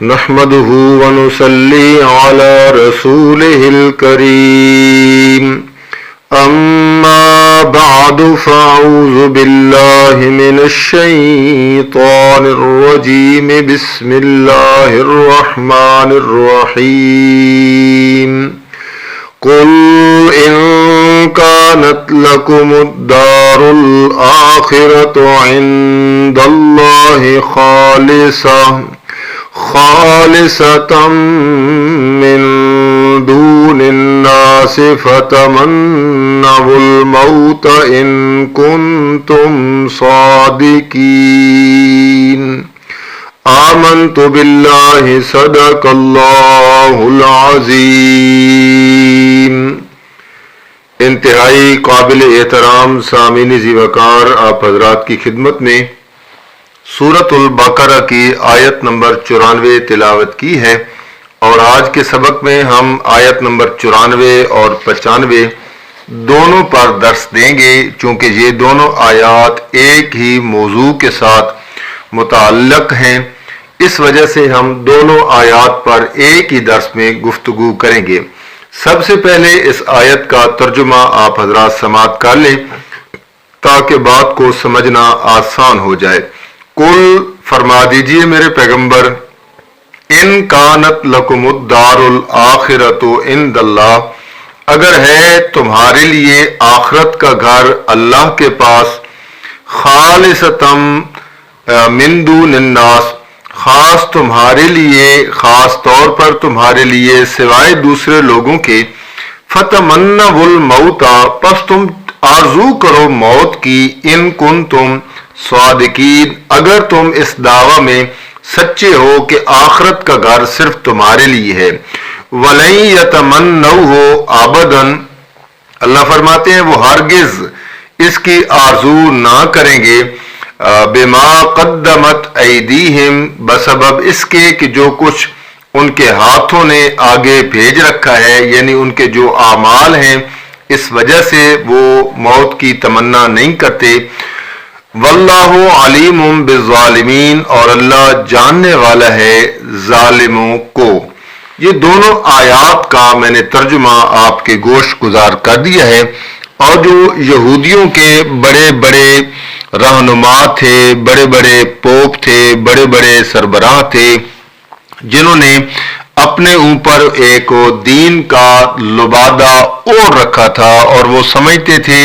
نحمده ونصلي على رسوله الكريم أما بعد فأعوذ بالله من الشيطان الرجيم بسم الله الرحمن الرحيم قل إن كانت لكم الدار الآخرة عند الله خالصة من دون الناس فتمنوا الموت إن كنتم صادقين آمنت بالله صدق الله العظيم۔ انتہائی قابل احترام سامعین ذی وقار، آپ حضرات کی خدمت میں سورۃ البقرہ کی آیت نمبر 94 تلاوت کی ہے، اور آج کے سبق میں ہم آیت نمبر 94 اور 95 دونوں پر درس دیں گے، چونکہ یہ دونوں آیات ایک ہی موضوع کے ساتھ متعلق ہیں، اس وجہ سے ہم دونوں آیات پر ایک ہی درس میں گفتگو کریں گے۔ سب سے پہلے اس آیت کا ترجمہ آپ حضرات سماعت کر لیں تاکہ بات کو سمجھنا آسان ہو جائے۔ قل فرما دیجئے میرے پیغمبر، ان کانت لکم الدار الآخرۃ عند اللہ، اگر ہے تمہارے لیے آخرت کا گھر اللہ کے پاس، خالصتم من دون الناس، خاص تمہارے لیے، خاص طور پر تمہارے لیے سوائے دوسرے لوگوں کے، فتمنوا الموت، پس تم آرزو کرو موت کی، ان کنتم صادقین، اگر تم اس دعویٰ میں سچے ہو کہ آخرت کا گھر صرف تمہارے لیے ہے۔ وَلَن يَتَمَنَّوْهُ أَبَدًا، اللہ فرماتے ہیں وہ ہرگز اس کی آرزو نہ کریں گے، بِمَا قَدَّمَتْ أَيْدِيهِمْ، بسبب اس کے کہ جو کچھ ان کے ہاتھوں نے آگے بھیج رکھا ہے، یعنی ان کے جو اعمال ہیں اس وجہ سے وہ موت کی تمنا نہیں کرتے۔ واللہ علیم بالظالمین، اور اللہ جاننے والا ہے ظالموں کو۔ یہ دونوں آیات کا میں نے ترجمہ آپ کے گوش گزار کر دیا ہے، اور جو یہودیوں کے بڑے بڑے رہنما تھے، بڑے بڑے پوپ تھے، بڑے بڑے سربراہ تھے، جنہوں نے اپنے اوپر ایک دین کا لبادہ اوڑھ رکھا تھا، اور وہ سمجھتے تھے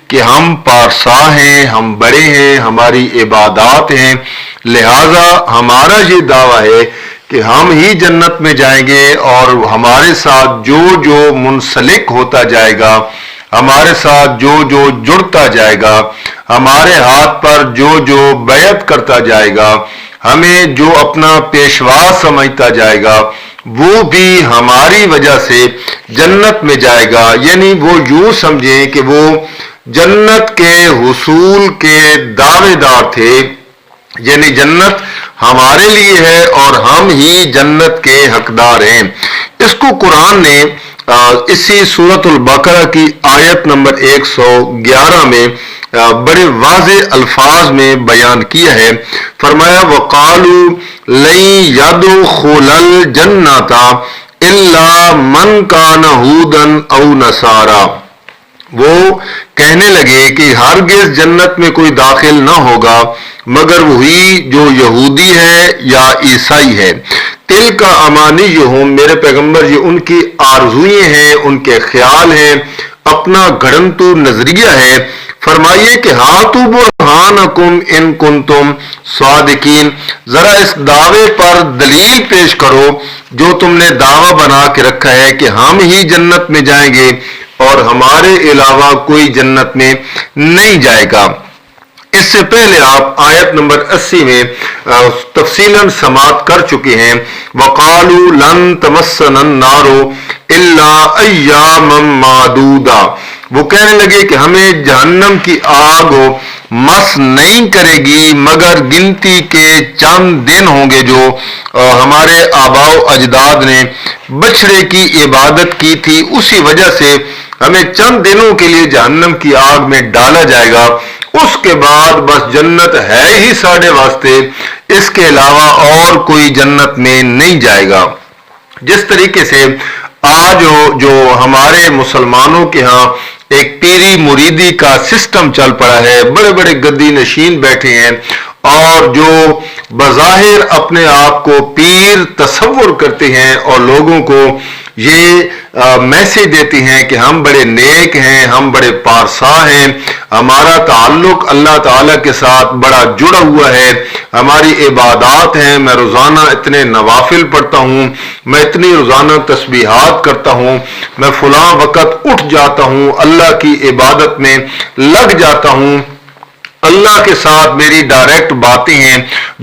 کہ ہم پارسا ہیں، ہم بڑے ہیں، ہماری عبادات ہیں، لہذا ہمارا یہ دعویٰ ہے کہ ہم ہی جنت میں جائیں گے، اور ہمارے ساتھ جو جو منسلک ہوتا جائے گا، ہمارے ساتھ جو جو جڑتا جائے گا، ہمارے ہاتھ پر جو جو بیعت کرتا جائے گا، ہمیں جو اپنا پیشوا سمجھتا جائے گا، وہ بھی ہماری وجہ سے جنت میں جائے گا۔ یعنی وہ یوں سمجھیں کہ وہ جنت کے حصول کے دعوے دار تھے، یعنی جنت ہمارے لیے ہے اور ہم ہی جنت کے حقدار ہیں۔ اس کو قرآن نے اسی سورۃ البقرہ کی آیت نمبر 111 میں بڑے واضح الفاظ میں بیان کیا ہے۔ فرمایا وَقَالُوا لَن يَدْخُلَ الْجَنَّةَ إِلَّا مَنْ كَانَ هُودًا أَوْ نَصَارَىٰ، وہ کہنے لگے کہ ہرگز جنت میں کوئی داخل نہ ہوگا مگر وہی جو یہودی ہے یا عیسائی ہے۔ تِلْکَ أَمَانِيُّهُمْ، میرے پیغمبر یہ ان کی آرزوئیں ہیں، ان کے خیال ہیں، اپنا گھڑنتو نظریہ ہے۔ فرمائیے کہ ہاتھو برہانکم ان کنتم صادقین، ذرا اس دعوے پر دلیل پیش کرو جو تم نے دعویٰ بنا کے رکھا ہے کہ ہم ہی جنت میں جائیں گے اور ہمارے علاوہ کوئی جنت میں نہیں جائے گا۔ اس سے پہلے آپ آیت نمبر 80 میں تفصیلاً سماعت کر چکے ہیں۔ وَقَالُوا لَن تَمَسَّنَا النَّارُ إِلَّا أَيَّامًا مَّعْدُودًا، وہ کہنے لگے کہ ہمیں جہنم کی آگ مس نہیں کرے گی مگر گنتی کے چند دن ہوں گے جو ہمارے آباء و اجداد نے بچڑے کی عبادت کی تھی، اسی وجہ سے ہمیں چند دنوں کے لیے جہنم کی آگ میں ڈالا جائے گا، اس کے بعد بس جنت ہے ہی ساڑھے واسطے۔ اس کے علاوہ اور کوئی جنت میں نہیں جائے گا۔ جس طریقے سے آج جو ہمارے مسلمانوں کے ہاں ایک پیری مریدی کا سسٹم چل پڑا ہے، بڑے بڑے گدی نشین بیٹھے ہیں اور جو بظاہر اپنے آپ کو پیر تصور کرتے ہیں اور لوگوں کو یہ میسج دیتے ہیں کہ ہم بڑے نیک ہیں، ہم بڑے پارسا ہیں، ہمارا تعلق اللہ تعالیٰ کے ساتھ بڑا جڑا ہوا ہے، ہماری عبادات ہیں، میں روزانہ اتنے نوافل پڑھتا ہوں، میں اتنی روزانہ تسبیحات کرتا ہوں، میں فلاں وقت اٹھ جاتا ہوں، اللہ کی عبادت میں لگ جاتا ہوں، اللہ کے ساتھ میری ڈائریکٹ باتیں ہیں،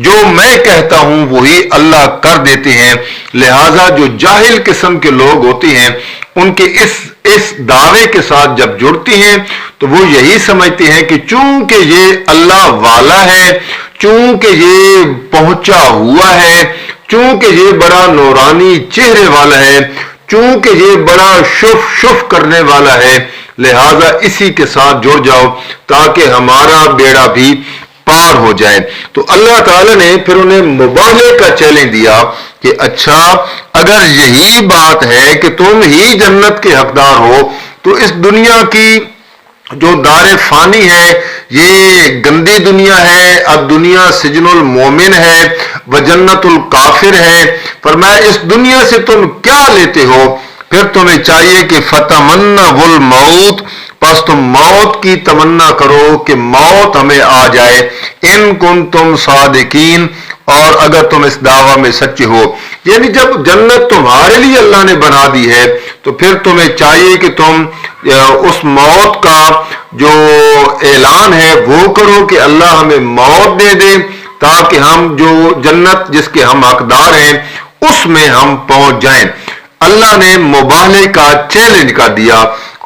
جو میں کہتا ہوں وہی اللہ کر دیتے ہیں۔ لہٰذا جو جاہل قسم کے لوگ ہوتے ہیں ان کے اس دعوے کے ساتھ جب جڑتی ہیں تو وہ یہی سمجھتے ہیں کہ چونکہ یہ اللہ والا ہے، چونکہ یہ پہنچا ہوا ہے، چونکہ یہ بڑا نورانی چہرے والا ہے، چونکہ یہ بڑا شف کرنے والا ہے، لہذا اسی کے ساتھ جڑ جاؤ تاکہ ہمارا بیڑا بھی پار ہو جائے۔ تو اللہ تعالیٰ نے پھر انہیں مبالغے کا چیلنج دیا کہ اچھا اگر یہی بات ہے کہ تم ہی جنت کے حقدار ہو تو اس دنیا کی جو دار فانی ہے یہ گندی دنیا ہے، اب دنیا سجن المومن ہے و جنت الکافر ہے، فرمایا اس دنیا سے تم کیا لیتے ہو؟ پھر تمہیں چاہیے کہ فتمنوا الموت، پس تم موت کی تمنا کرو کہ موت ہمیں آ جائے، ان کنتم صادقین، اور اگر تم اس دعویٰ میں سچے ہو۔ یعنی جب جنت تمہارے لیے اللہ نے بنا دی ہے تو پھر تمہیں چاہیے کہ تم اس موت کا جو اعلان ہے وہ کرو کہ اللہ ہمیں موت دے دے تاکہ ہم جو جنت جس کے ہم حقدار ہیں اس میں ہم پہنچ جائیں۔ اللہ نے مبالغے کا چیلنج کر دیا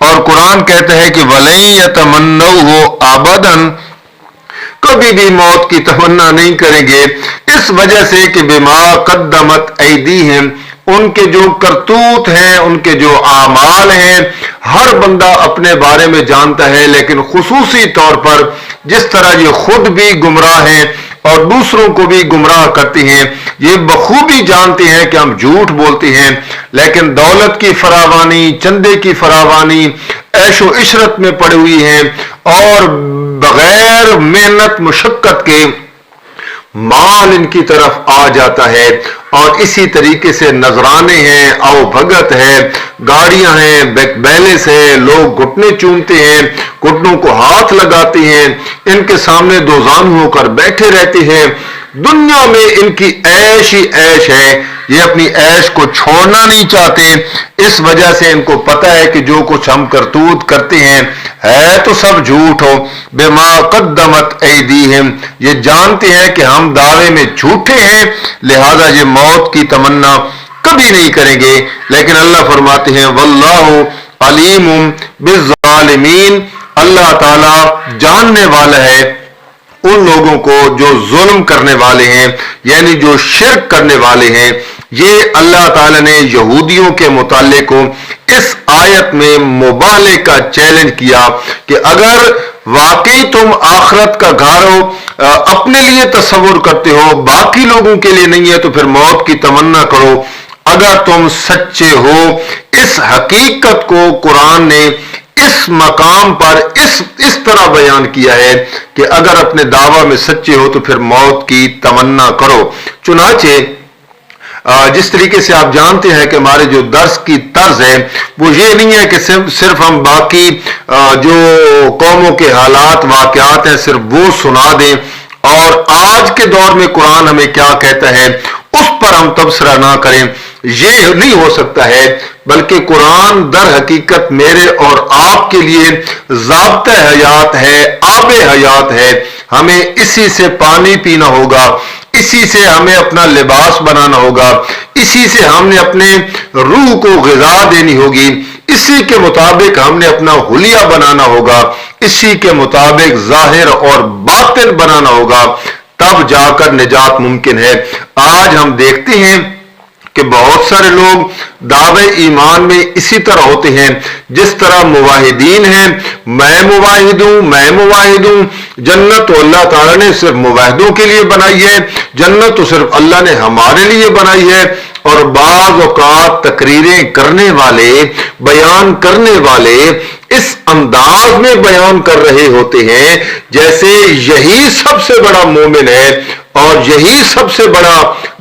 اور قرآن کہتا ہے کہ وَلَن يَتَمَنَّوْهُ أَبَدًا، کبھی بھی موت کی تمنا نہیں کریں گے، اس وجہ سے کہ بما قدمت ایدیہم، ان کے جو کرتوت ہیں، ان کے جو اعمال ہیں، ہر بندہ اپنے بارے میں جانتا ہے، لیکن خصوصی طور پر جس طرح یہ خود بھی گمراہ ہیں اور دوسروں کو بھی گمراہ کرتے ہیں، یہ بخوبی جانتے ہیں کہ ہم جھوٹ بولتے ہیں، لیکن دولت کی فراوانی، چندے کی فراوانی، عیش و عشرت میں پڑی ہوئی ہیں اور بغیر محنت مشقت کے مال ان کی طرف آ جاتا ہے، اور اسی طریقے سے نذرانے ہیں، آؤ بھگت ہے، گاڑیاں ہیں، بیک بیلنس ہے، لوگ گھٹنے چومتے ہیں، گھٹنوں کو ہاتھ لگاتے ہیں، ان کے سامنے دوزان ہو کر بیٹھے رہتے ہیں، دنیا میں ان کی عیش ہی عیش ہے، یہ اپنی عیش کو چھوڑنا نہیں چاہتے، اس وجہ سے ان کو پتہ ہے کہ جو کچھ ہم کرتوت کرتے ہیں ہے تو سب جھوٹ ہو، بما قدمت ایدیہم، یہ جانتے ہیں کہ ہم دعوے میں جھوٹے ہیں، لہذا یہ موت کی تمنا کبھی نہیں کریں گے۔ لیکن اللہ فرماتے ہیں واللہ علیم بالظالمین، اللہ تعالی جاننے والا ہے ان لوگوں کو جو ظلم کرنے والے ہیں، یعنی جو شرک کرنے والے ہیں۔ یہ اللہ تعالیٰ نے یہودیوں کے متعلق اس آیت میں مبالغے کا چیلنج کیا کہ اگر واقعی تم آخرت کا گھر اپنے لیے تصور کرتے ہو، باقی لوگوں کے لیے نہیں ہے، تو پھر موت کی تمنا کرو۔ اگر تم سچے ہو، اس حقیقت کو قرآن نے اس مقام پر اس طرح بیان کیا ہے کہ اگر اپنے دعویٰ میں سچے ہو تو پھر موت کی تمنا کرو۔ چنانچہ جس طریقے سے آپ جانتے ہیں کہ ہمارے جو درس کی طرز ہے وہ یہ نہیں ہے کہ صرف ہم باقی جو قوموں کے حالات واقعات ہیں صرف وہ سنا دیں، اور آج کے دور میں قرآن ہمیں کیا کہتا ہے اس پر ہم تبصرہ نہ کریں، یہ نہیں ہو سکتا ہے، بلکہ قرآن در حقیقت میرے اور آپ کے لیے ضابطہ حیات ہے، آب حیات ہے، ہمیں اسی سے پانی پینا ہوگا، اسی سے ہمیں اپنا لباس بنانا ہوگا، اسی سے ہم نے اپنے روح کو غذا دینی ہوگی، اسی کے مطابق ہم نے اپنا حلیہ بنانا ہوگا، اسی کے مطابق ظاہر اور باطن بنانا ہوگا، تب جا کر نجات ممکن ہے۔ آج ہم دیکھتے ہیں کہ بہت سارے لوگ دعوے ایمان میں اسی طرح ہوتے ہیں جس طرح موحدین ہیں، میں موحد ہوں، جنت تو اللہ تعالیٰ نے صرف موحدوں کے لیے بنائی ہے، جنت تو صرف اللہ نے ہمارے لیے بنائی ہے۔ اور بعض اوقات تقریریں کرنے والے، بیان کرنے والے اس انداز میں بیان کر رہے ہوتے ہیں جیسے یہی سب سے بڑا مومن ہے اور یہی سب سے بڑا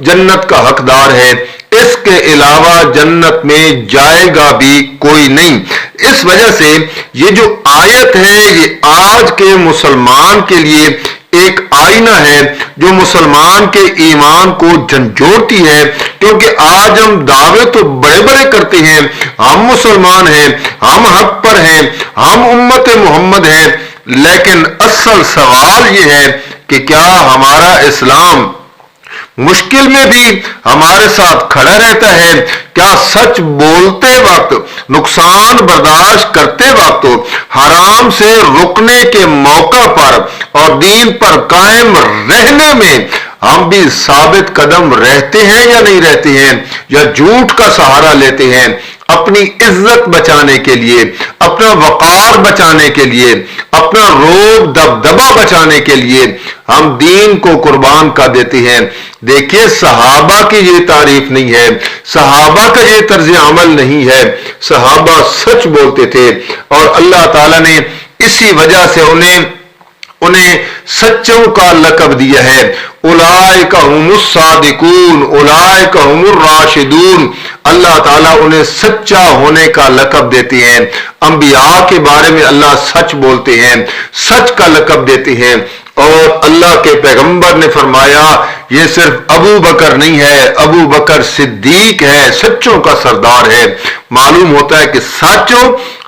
جنت کا حقدار ہے، اس کے علاوہ جنت میں جائے گا بھی کوئی نہیں۔ اس وجہ سے یہ جو آیت ہے یہ آج کے مسلمان کے لیے ایک آئینہ ہے جو مسلمان کے ایمان کو جھنجھوڑتی ہے، کیونکہ آج ہم دعوے تو بڑے بڑے کرتے ہیں، ہم مسلمان ہیں، ہم حق پر ہیں، ہم امت محمد ہیں، لیکن اصل سوال یہ ہے کہ کیا ہمارا اسلام مشکل میں بھی ہمارے ساتھ کھڑا رہتا ہے؟ کیا سچ بولتے وقت، نقصان برداشت کرتے وقت، حرام سے رکنے کے موقع پر اور دین پر قائم رہنے میں ہم بھی ثابت قدم رہتے ہیں یا نہیں رہتے ہیں، یا جھوٹ کا سہارا لیتے ہیں اپنی عزت بچانے کے لیے، اپنا وقار بچانے کے لیے، اپنا روب دبدبہ بچانے کے لیے ہم دین کو قربان کر دیتے ہیں؟ دیکھیے صحابہ کی یہ تعریف نہیں ہے، صحابہ کا یہ طرز عمل نہیں ہے، صحابہ سچ بولتے تھے اور اللہ تعالیٰ نے اسی وجہ سے انہیں سچوں کا لقب دیا ہے۔ اولئک هم الصادقون، اولئک هم الراشدون، اللہ تعالیٰ انہیں سچا ہونے کا لقب دیتے ہیں۔ انبیاء کے بارے میں اللہ سچ بولتے ہیں، سچ کا لقب دیتے ہیں، اور اللہ کے پیغمبر نے فرمایا یہ صرف ابو بکر نہیں ہے، ابو بکر صدیق ہے، سچوں کا سردار ہے۔ معلوم ہوتا ہے کہ سچ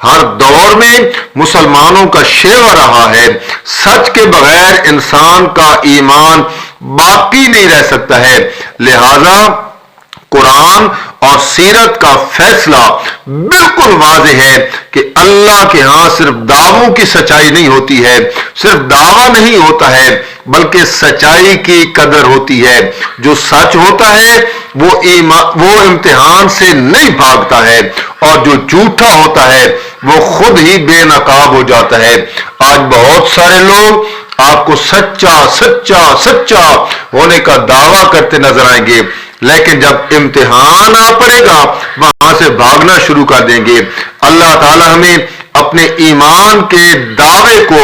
ہر دور میں مسلمانوں کا شیوا رہا ہے، سچ کے بغیر انسان کا ایمان باقی نہیں رہ سکتا ہے۔ لہذا قرآن اور سیرت کا فیصلہ بالکل واضح ہے کہ اللہ کے ہاں صرف دعووں کی سچائی نہیں ہوتی ہے، صرف دعویٰ نہیں ہوتا ہے، بلکہ سچائی کی قدر ہوتی ہے۔ جو سچ ہوتا ہے وہ امتحان سے نہیں بھاگتا ہے، اور جو جھوٹا ہوتا ہے وہ خود ہی بے نقاب ہو جاتا ہے۔ آج بہت سارے لوگ آپ کو سچا سچا سچا ہونے کا دعویٰ کرتے نظر آئیں گے، لیکن جب امتحان آ پڑے گا وہاں سے بھاگنا شروع کر دیں گے۔ اللہ تعالی ہمیں اپنے ایمان کے دعوے کو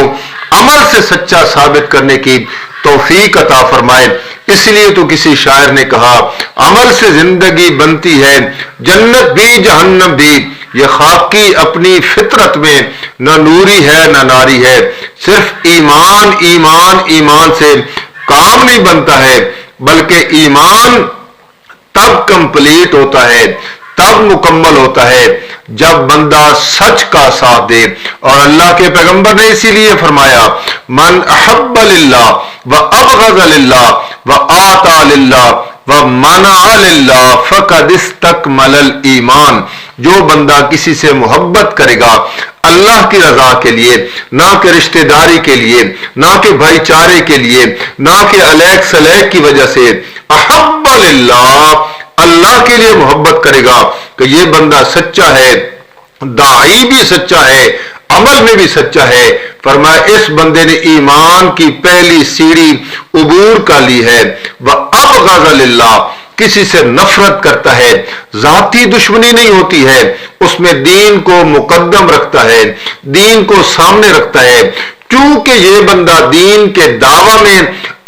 عمل سے سچا ثابت کرنے کی توفیق عطا فرمائے۔ اس لیے تو کسی شاعر نے کہا عمل سے زندگی بنتی ہے جنت بھی جہنم بھی، یہ خاکی اپنی فطرت میں نہ نوری ہے نہ ناری ہے۔ صرف ایمان ایمان ایمان سے کام نہیں بنتا ہے، بلکہ ایمان تب کمپلیٹ ہوتا ہے، تب مکمل ہوتا ہے جب بندہ سچ کا ساتھ دے۔ اور اللہ کے پیغمبر نے اسی لیے فرمایا من احب للہ و ابغض للہ و آتا للہ و منع للہ فقد استکمل الایمان، جو بندہ کسی سے محبت کرے گا اللہ کی رضا کے لیے، نہ کہ رشتہ داری کے لیے، نہ کہ بھائی چارے کے لیے، نہ کہ الیک سلیک کی وجہ سے، احب للہ اللہ کے لیے محبت کرے گا کہ یہ بندہ سچا ہے، داعی بھی سچا ہے، عمل میں بھی سچا ہے۔ فرمایا اس بندے نے ایمان کی پہلی سیڑھی عبور کر لی ہے۔ وَأَبْغَضَ لِلَّهِ، کسی سے نفرت کرتا ہے، ذاتی دشمنی نہیں ہوتی ہے، اس میں دین کو مقدم رکھتا ہے، دین کو سامنے رکھتا ہے۔ چونکہ یہ بندہ دین کے دعویٰ میں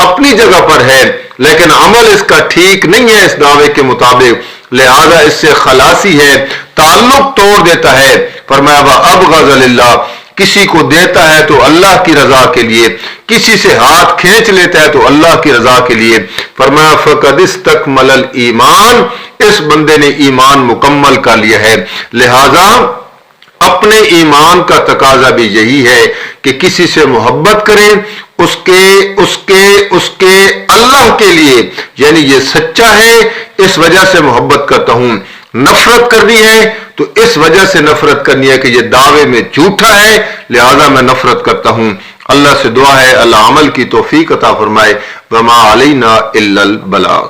اپنی جگہ پر ہے لیکن عمل اس کا ٹھیک نہیں ہے اس دعوے کے مطابق، لہذا اس سے خلاصی ہے، تعلق توڑ دیتا ہے۔ فرمایا وَأَبْغَضَ لِلَّهِ، کسی کو دیتا ہے تو اللہ کی رضا کے لیے، کسی سے ہاتھ کھینچ لیتا ہے تو اللہ کی رضا کے لیے۔ فرمایا فَقَدِ اسْتَكْمَلَ الْإِيمَانَ، اس بندے نے ایمان مکمل کر لیا ہے۔ لہذا اپنے ایمان کا تقاضا بھی یہی ہے کہ کسی سے محبت کریں اس کے اللہ کے لیے، یعنی یہ سچا ہے اس وجہ سے محبت کرتا ہوں۔ نفرت کرنی ہے تو اس وجہ سے نفرت کرنی ہے کہ یہ دعوے میں جھوٹا ہے لہذا میں نفرت کرتا ہوں۔ اللہ سے دعا ہے اللہ عمل کی توفیق عطا فرمائے۔ وما علینا الا البلاغ۔